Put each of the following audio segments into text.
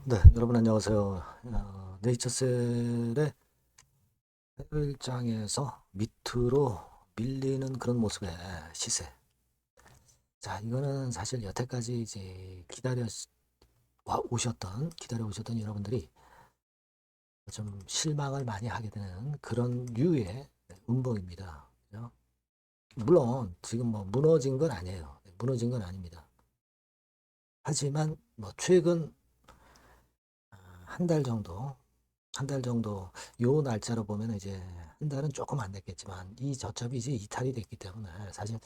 네, 여러분 안녕하세요. 네이처셀의 일장에서 밑으로 밀리는 그런 모습의 시세. 자, 이거는 사실 여태까지 이제 기다려 오셨던 여러분들이 좀 실망을 많이 하게 되는 그런 류의 음봉입니다. 그죠? 물론 지금 뭐 무너진 건 아니에요. 무너진 건 아닙니다. 하지만 뭐 최근 한 달 정도 한 달 정도 요 날짜로 보면 이제 한 달은 조금 안 됐겠지만 이 저점이 이제 이탈이 됐기 때문에 사실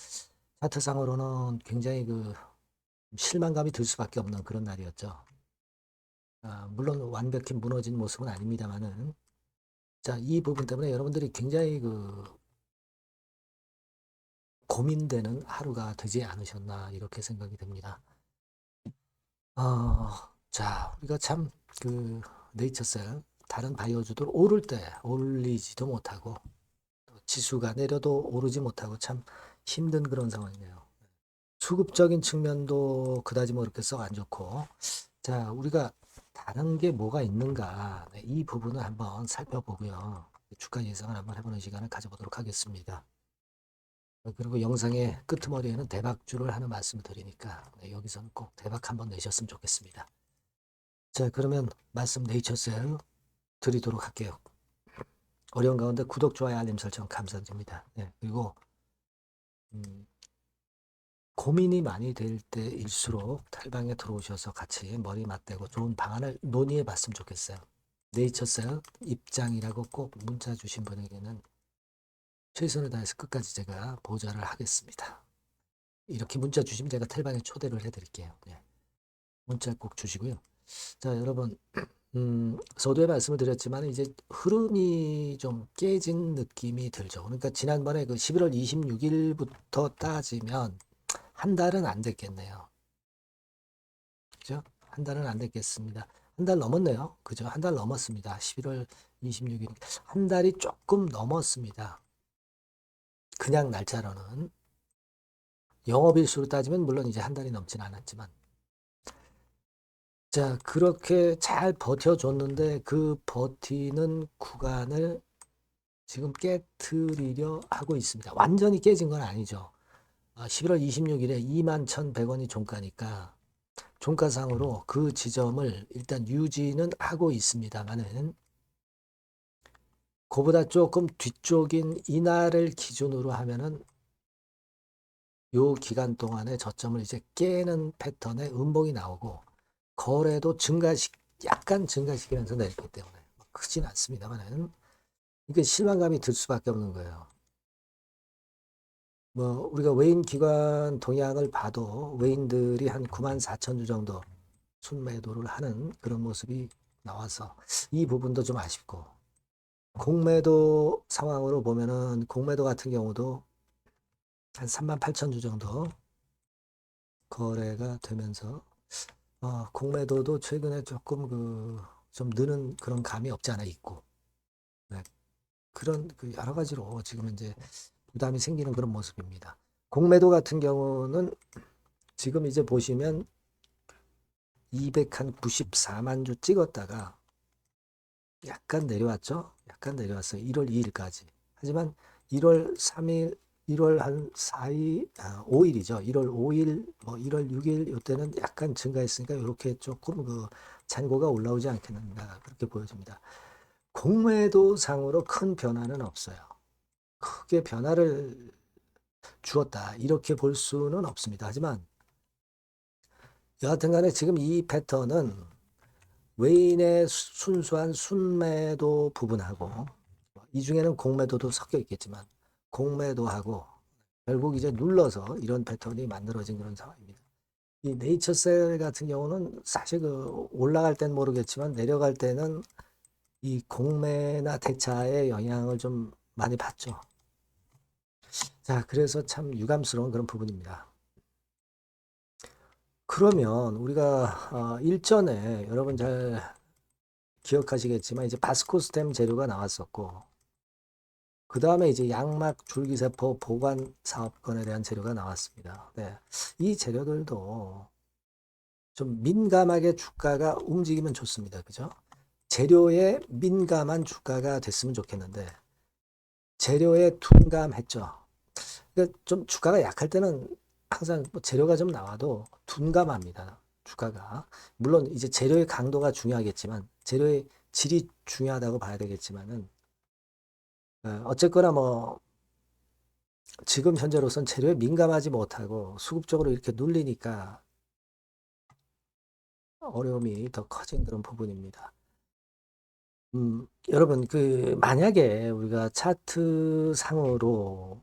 차트상으로는 굉장히 실망감이 들 수밖에 없는 그런 날이었죠. 물론 완벽히 무너진 모습은 아닙니다만은 자, 이 부분 때문에 여러분들이 굉장히 고민되는 하루가 되지 않으셨나 이렇게 생각이 듭니다. 어, 자, 우리가 참 네이처셀 다른 바이오주들 오를 때 올리지도 못하고 지수가 내려도 오르지 못하고 참 힘든 그런 상황이네요. 수급적인 측면도 그다지 뭐 이렇게 썩 안 좋고. 자, 우리가 다른 게 뭐가 있는가. 네, 이 부분을 한번 살펴보고요. 주가 예상을 한번 해보는 시간을 가져보도록 하겠습니다. 그리고 영상의 끄트머리에는 대박주를 하나 말씀드리니까 네, 여기서는 꼭 대박 한번 내셨으면 좋겠습니다. 자, 그러면 말씀 네이처셀 드리도록 할게요. 어려운 가운데 구독, 좋아요, 알림 설정 감사드립니다. 네, 그리고 음, 고민이 많이 될 때일수록 탈방에 들어오셔서 같이 머리 맞대고 좋은 방안을 논의해 봤으면 좋겠어요. 네이처셀 입장이라고 꼭 문자 주신 분에게는 최선을 다해서 끝까지 제가 보좌를 하겠습니다. 이렇게 문자 주시면 제가 탈방에 초대를 해드릴게요. 네. 문자 꼭 주시고요. 자, 여러분, 서두에 말씀을 드렸지만 이제 흐름이 좀 깨진 느낌이 들죠. 그러니까 지난번에 11월 26일부터 따지면 한 달은 안 됐겠네요. 그죠? 한 달은 안 됐겠습니다. 한 달 넘었네요. 그죠? 한 달 넘었습니다. 11월 26일. 한 달이 조금 넘었습니다. 그냥 날짜로는. 영업일수로 따지면 물론 이제 한 달이 넘진 않았지만. 자, 그렇게 잘 버텨줬는데 그 버티는 구간을 지금 깨트리려 하고 있습니다. 완전히 깨진 건 아니죠. 11월 26일에 21,100원이 종가니까 종가상으로 그 지점을 일단 유지는 하고 있습니다만은 그보다 조금 뒤쪽인 이날을 기준으로 하면은 요 기간 동안에 저점을 이제 깨는 패턴의 음봉이 나오고 거래도 약간 증가시키면서 내렸기 때문에 크진 않습니다만은 이게 실망감이 들 수밖에 없는 거예요. 뭐 우리가 외인 기관 동향을 봐도 외인들이 한 94,000주 정도 순매도를 하는 그런 모습이 나와서 이 부분도 좀 아쉽고 공매도 상황으로 보면은 공매도 같은 경우도 한 38,000주 정도 거래가 되면서 공매도도 최근에 조금 좀 느는 그런 감이 없지 않아 있고 네, 그런 여러 가지로 지금 이제 부담이 생기는 그런 모습입니다. 공매도 같은 경우는 지금 이제 보시면 294만 주 찍었다가 약간 내려왔죠? 약간 내려왔어요. 1월 2일까지. 하지만 1월 3일, 1월 한 4일, 5일이죠. 1월 5일, 뭐 1월 6일 이때는 약간 증가했으니까 이렇게 조금 잔고가 올라오지 않겠는가 그렇게 보여집니다. 공매도 상으로 큰 변화는 없어요. 크게 변화를 주었다 이렇게 볼 수는 없습니다. 하지만 여하튼 간에 지금 이 패턴은 외인의 순수한 순매도 부분하고 이 중에는 공매도도 섞여 있겠지만 공매도하고 결국 이제 눌러서 이런 패턴이 만들어진 그런 상황입니다. 이 네이처셀 같은 경우는 사실 올라갈 땐 모르겠지만 내려갈 때는 이 공매나 대차의 영향을 좀 많이 받죠. 자, 그래서 참 유감스러운 그런 부분입니다. 그러면 우리가 일전에 여러분 잘 기억하시겠지만 이제 바스코스템 재료가 나왔었고 그 다음에 이제 양막 줄기세포 보관 사업권에 대한 재료가 나왔습니다. 네. 이 재료들도 좀 민감하게 주가가 움직이면 좋습니다. 그죠? 재료에 민감한 주가가 됐으면 좋겠는데 재료에 둔감했죠. 그러니까 좀 주가가 약할 때는 항상 뭐 재료가 좀 나와도 둔감합니다. 주가가. 물론 이제 재료의 강도가 중요하겠지만 재료의 질이 중요하다고 봐야 되겠지만은 어쨌거나 뭐 지금 현재로선 재료에 민감하지 못하고 수급적으로 이렇게 눌리니까 어려움이 더 커진 그런 부분입니다. 여러분, 만약에 우리가 차트 상으로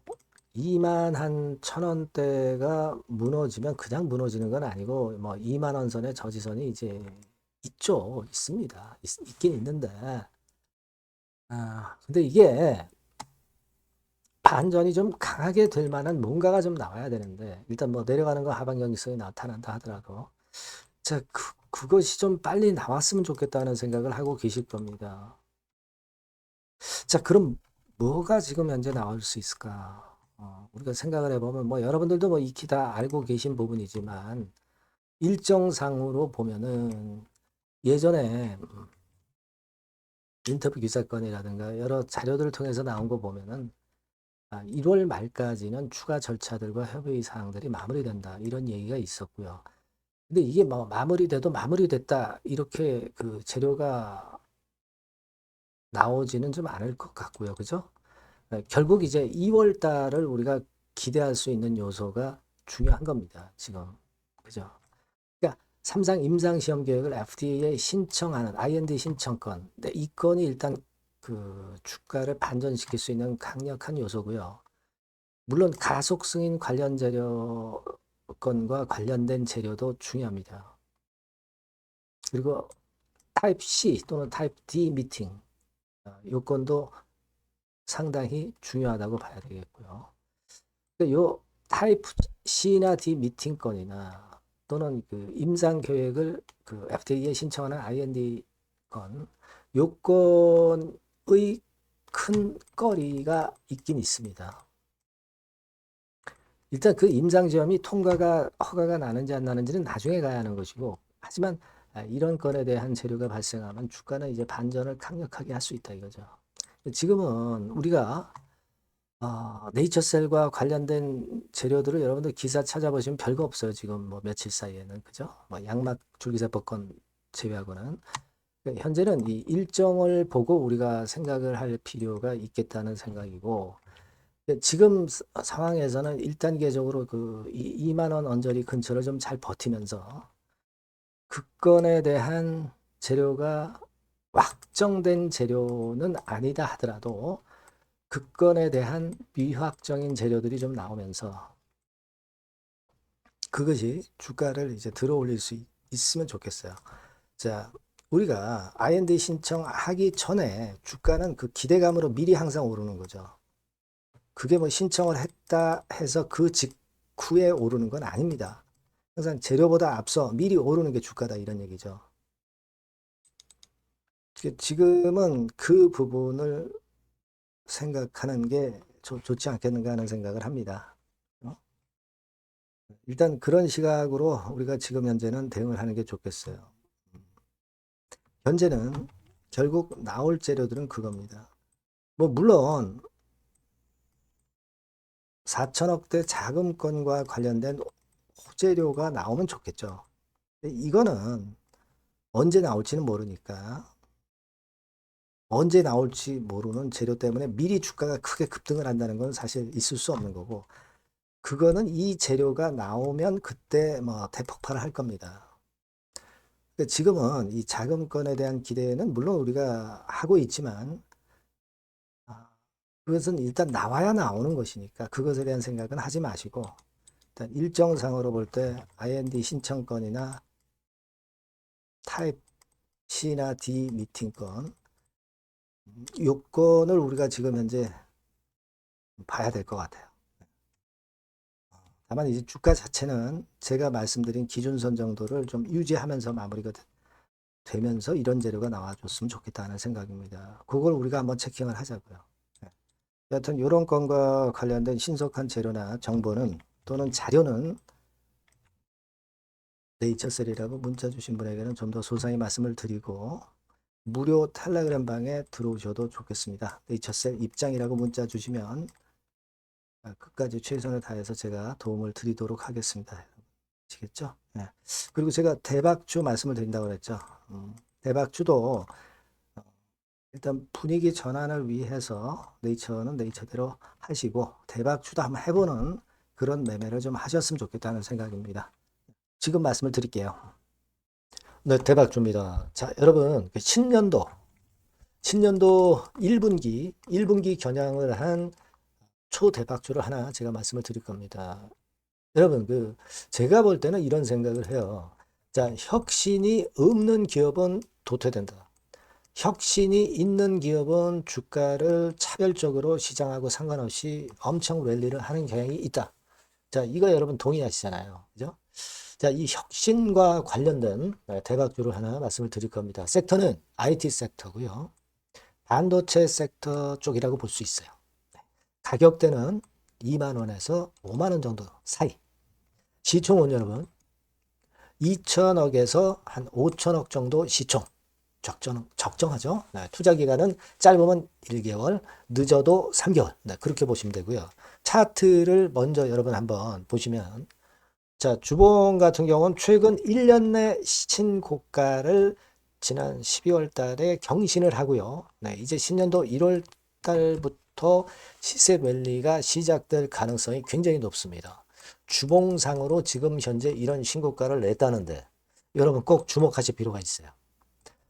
2만 한 1,000원대가 무너지면 그냥 무너지는 건 아니고, 뭐, 2만 원 선의 저지선이 이제 있습니다. 있긴 있는데, 근데 이게 반전이 좀 강하게 될 만한 뭔가가 좀 나와야 되는데, 일단 뭐 내려가는 거 하방 경직선이 나타난다 하더라도, 자, 그것이 좀 빨리 나왔으면 좋겠다는 생각을 하고 계실 겁니다. 자, 그럼 뭐가 지금 현재 나올 수 있을까? 우리가 생각을 해보면, 뭐, 여러분들도 뭐 익히 다 알고 계신 부분이지만, 일정상으로 보면은, 예전에 인터뷰 기사건이라든가 여러 자료들을 통해서 나온 거 보면은, 1월 말까지는 추가 절차들과 협의 사항들이 마무리된다. 이런 얘기가 있었고요. 근데 이게 뭐 마무리돼도 마무리됐다. 이렇게 그 재료가 나오지는 좀 않을 것 같고요. 그죠? 결국 이제 2월 달을 우리가 기대할 수 있는 요소가 중요한 겁니다. 지금. 그죠? 그러니까 삼상 임상 시험 계획을 FDA에 신청하는 IND 신청건. 근데 이 건이 일단 그 주가를 반전시킬 수 있는 강력한 요소고요. 물론 가속 승인 관련 재료 건과 관련된 재료도 중요합니다. 그리고 타입 C 또는 타입 D 미팅 요건도 상당히 중요하다고 봐야 되겠고요. 요 타입 C나 D 미팅 건이나 또는 그 임상 계획을 그 FDA에 신청하는 IND 건 요건의 큰 거리가 있긴 있습니다. 일단 그 임상시험이 허가가 나는지 안 나는지는 나중에 가야 하는 것이고, 하지만 이런 건에 대한 재료가 발생하면 주가는 이제 반전을 강력하게 할 수 있다 이거죠. 지금은 우리가 네이처셀과 관련된 재료들을 여러분들 기사 찾아보시면 별거 없어요. 지금 뭐 며칠 사이에는 그죠? 뭐 양막 줄기세포건 제외하고는 그러니까 현재는 이 일정을 보고 우리가 생각을 할 필요가 있겠다는 생각이고 지금 상황에서는 1단계적으로 그 2만 원 언저리 근처를 좀 잘 버티면서 그 건에 대한 재료가 확정된 재료는 아니다 하더라도 그 건에 대한 미확정인 재료들이 좀 나오면서 그것이 주가를 이제 들어 올릴 수 있으면 좋겠어요. 자, 우리가 IND 신청하기 전에 주가는 그 기대감으로 미리 항상 오르는 거죠. 그게 뭐 신청을 했다 해서 그 직후에 오르는 건 아닙니다. 항상 재료보다 앞서 미리 오르는 게 주가다 이런 얘기죠. 지금은 그 부분을 생각하는 게 좋지 않겠는가 하는 생각을 합니다. 일단 그런 시각으로 우리가 지금 현재는 대응을 하는 게 좋겠어요. 현재는 결국 나올 재료들은 그겁니다. 뭐 물론 4천억대 자금권과 관련된 호재료가 나오면 좋겠죠. 이거는 언제 나올지는 모르니까 언제 나올지 모르는 재료 때문에 미리 주가가 크게 급등을 한다는 건 사실 있을 수 없는 거고 그거는 이 재료가 나오면 그때 뭐 대폭발을 할 겁니다. 지금은 이 자금권에 대한 기대는 물론 우리가 하고 있지만 그것은 일단 나와야 나오는 것이니까 그것에 대한 생각은 하지 마시고 일단 일정상으로 볼 때 IND 신청권이나 타입 C나 D 미팅권 요건을 우리가 지금 현재 봐야 될 것 같아요. 다만 이제 주가 자체는 제가 말씀드린 기준선 정도를 좀 유지하면서 마무리가 되면서 이런 재료가 나와줬으면 좋겠다는 생각입니다. 그걸 우리가 한번 체킹을 하자고요. 네. 여하튼 이런 건과 관련된 신속한 재료나 정보는 또는 자료는 네이처셀이라고 문자 주신 분에게는 좀 더 소상히 말씀을 드리고 무료 텔레그램 방에 들어오셔도 좋겠습니다. 네이처셀 입장이라고 문자 주시면 끝까지 최선을 다해서 제가 도움을 드리도록 하겠습니다. 아시겠죠? 네. 그리고 제가 대박주 말씀을 드린다고 그랬죠. 대박주도 일단 분위기 전환을 위해서 네이처는 네이처대로 하시고 대박주도 한번 해보는 그런 매매를 좀 하셨으면 좋겠다는 생각입니다. 지금 말씀을 드릴게요. 네, 대박주입니다. 자, 여러분, 신년도 1분기 겨냥을 한 초대박주를 하나 제가 말씀을 드릴 겁니다. 여러분, 제가 볼 때는 이런 생각을 해요. 자, 혁신이 없는 기업은 도태된다. 혁신이 있는 기업은 주가를 차별적으로 시장하고 상관없이 엄청 랠리를 하는 경향이 있다. 자, 이거 여러분 동의하시잖아요. 그죠? 자, 이 혁신과 관련된 대박주를 하나 말씀을 드릴 겁니다. 섹터는 IT 섹터고요. 반도체 섹터 쪽이라고 볼 수 있어요. 가격대는 2만 원에서 5만 원 정도 사이. 시총은 여러분 2천억에서 한 5천억 정도 시총. 적정하죠. 네, 투자 기간은 짧으면 1개월, 늦어도 3개월. 네, 그렇게 보시면 되고요. 차트를 먼저 여러분 한번 보시면 자, 주봉 같은 경우는 최근 1년 내 신고가를 지난 12월 달에 경신을 하고요. 네, 이제 신년도 1월 달부터 시세 랠리가 시작될 가능성이 굉장히 높습니다. 주봉상으로 지금 현재 이런 신고가를 냈다는데 여러분 꼭 주목하실 필요가 있어요.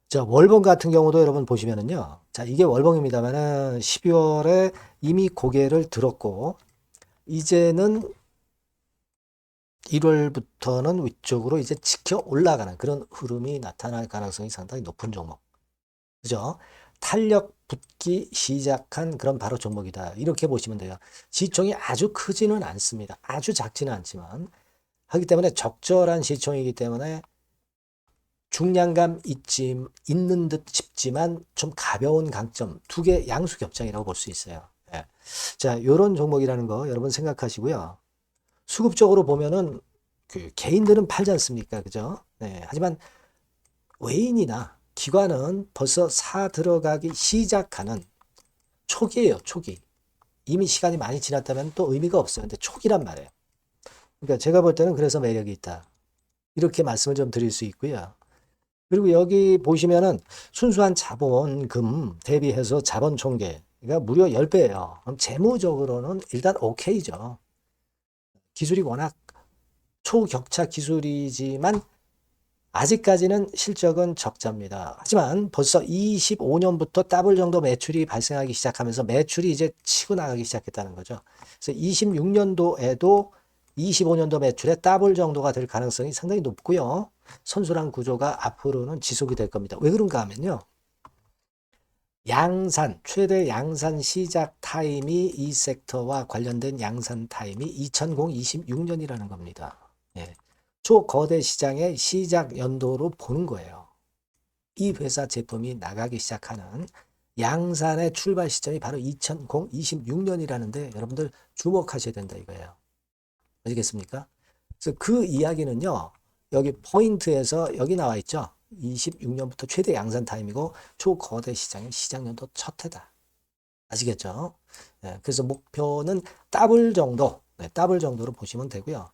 자, 월봉 같은 경우도 여러분 보시면은요. 자, 이게 월봉입니다만은 12월에 이미 고개를 들었고 이제는 1월부터는 위쪽으로 이제 지켜 올라가는 그런 흐름이 나타날 가능성이 상당히 높은 종목. 그죠? 탄력 붙기 시작한 그런 바로 종목이다. 이렇게 보시면 돼요. 시총이 아주 크지는 않습니다. 아주 작지는 않지만 하기 때문에 적절한 시총이기 때문에 중량감 있는 듯 싶지만 좀 가벼운 강점 두 개 양수 겹장이라고 볼 수 있어요. 예. 자, 요런 종목이라는 거 여러분 생각하시고요. 수급적으로 보면은 개인들은 팔지 않습니까? 그죠? 네. 하지만 외인이나 기관은 벌써 사 들어가기 시작하는 초기예요, 초기. 이미 시간이 많이 지났다면 또 의미가 없어요. 근데 초기란 말이에요. 그러니까 제가 볼 때는 그래서 매력이 있다. 이렇게 말씀을 좀 드릴 수 있고요. 그리고 여기 보시면은 순수한 자본금 대비해서 자본 총계가 무려 10배예요. 그럼 재무적으로는 일단 오케이죠. 기술이 워낙 초격차 기술이지만 아직까지는 실적은 적자입니다. 하지만 벌써 25년부터 더블 정도 매출이 발생하기 시작하면서 매출이 이제 치고 나가기 시작했다는 거죠. 그래서 26년도에도 25년도 매출의 더블 정도가 될 가능성이 상당히 높고요. 선순환 구조가 앞으로는 지속이 될 겁니다. 왜 그런가 하면요. 최대 양산 시작 타임이 이 섹터와 관련된 양산 타임이 2026년이라는 겁니다. 예. 초거대 시장의 시작 연도로 보는 거예요. 이 회사 제품이 나가기 시작하는 양산의 출발 시점이 바로 2026년이라는데 여러분들 주목하셔야 된다 이거예요. 아시겠습니까? 그래서 그 이야기는요. 여기 포인트에서 여기 나와 있죠. 26년부터 최대 양산 타임이고 초거대 시장의 시작 연도 첫 해다. 아시겠죠? 네, 그래서 목표는 더블 정도, 더블 정도로 보시면 되고요.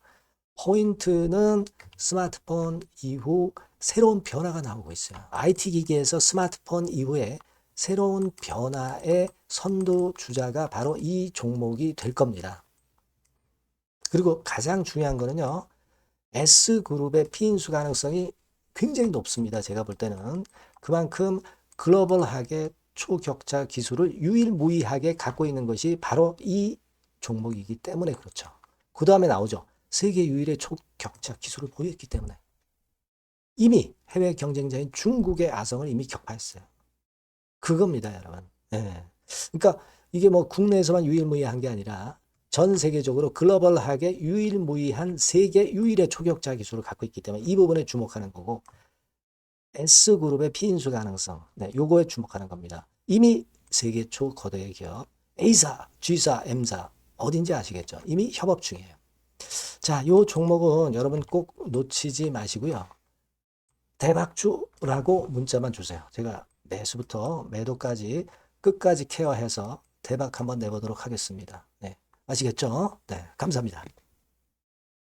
포인트는 스마트폰 이후 새로운 변화가 나오고 있어요. IT 기기에서 스마트폰 이후에 새로운 변화의 선두 주자가 바로 이 종목이 될 겁니다. 그리고 가장 중요한 거는요. S그룹의 피인수 가능성이 굉장히 높습니다. 제가 볼 때는. 그만큼 글로벌하게 초격차 기술을 유일무이하게 갖고 있는 것이 바로 이 종목이기 때문에 그렇죠. 그 다음에 나오죠. 세계 유일의 초격차 기술을 보였기 때문에. 이미 해외 경쟁자인 중국의 아성을 이미 격파했어요. 그겁니다, 여러분. 네. 그러니까 이게 뭐 국내에서만 유일무이한 게 아니라 전 세계적으로 글로벌하게 유일무이한 세계 유일의 초격차 기술을 갖고 있기 때문에 이 부분에 주목하는 거고 S그룹의 피인수 가능성, 요거에 주목하는 겁니다. 이미 세계 초거대 기업 A사, G사, M사 어딘지 아시겠죠? 이미 협업 중이에요. 자, 자, 요 종목은 여러분 꼭 놓치지 마시고요. 대박주라고 문자만 주세요. 제가 매수부터 매도까지 끝까지 케어해서 대박 한번 내보도록 하겠습니다. 네. 아시겠죠? 네. 감사합니다.